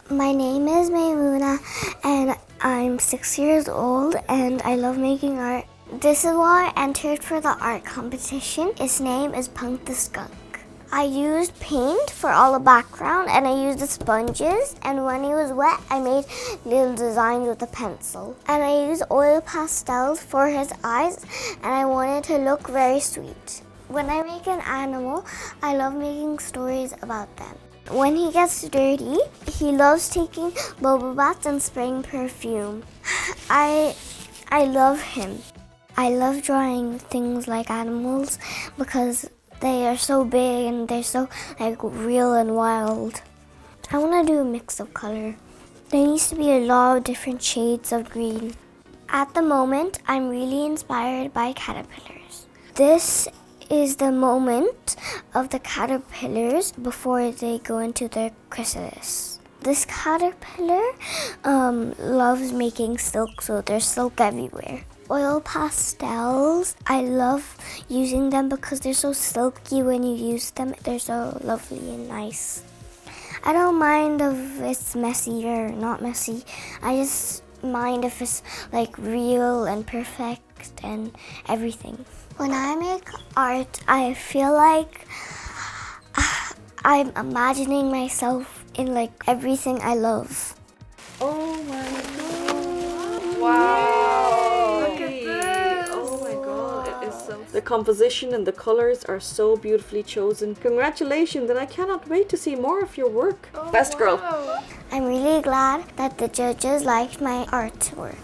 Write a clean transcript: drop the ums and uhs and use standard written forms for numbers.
My name is Maimoonah and I'm 6 years old and I love making art. This is why I entered for the art competition. Its name is Punk The Skunk. I used paint for all the background and I used the sponges, and when it was wet I made little designs with a pencil. And I used oil pastels for his eyes and I wanted to look very sweet. When I make an animal, I love making stories about them. When he gets dirty, he loves taking bubble baths and spraying perfume. I love him. I love drawing things like animals because they are so big and they're so real and wild. I want to do a mix of color. There needs to be a lot of different shades of green. At the moment, I'm really inspired by caterpillars. This is the moment of the caterpillars before they go into their chrysalis. This caterpillar loves making silk, so there's silk everywhere. Oil pastels, I love using them because they're so silky when you use them. They're so lovely and nice. I don't mind if it's messy or not messy. I just mind if it's real and perfect and everything. When I make art, I feel like I'm imagining myself in everything I love. Oh my god! Wow! Look at this! Oh my god! It is so. The composition and the colors are so beautifully chosen. Congratulations, and I cannot wait to see more of your work. Best girl. I'm really glad that the judges liked my artwork.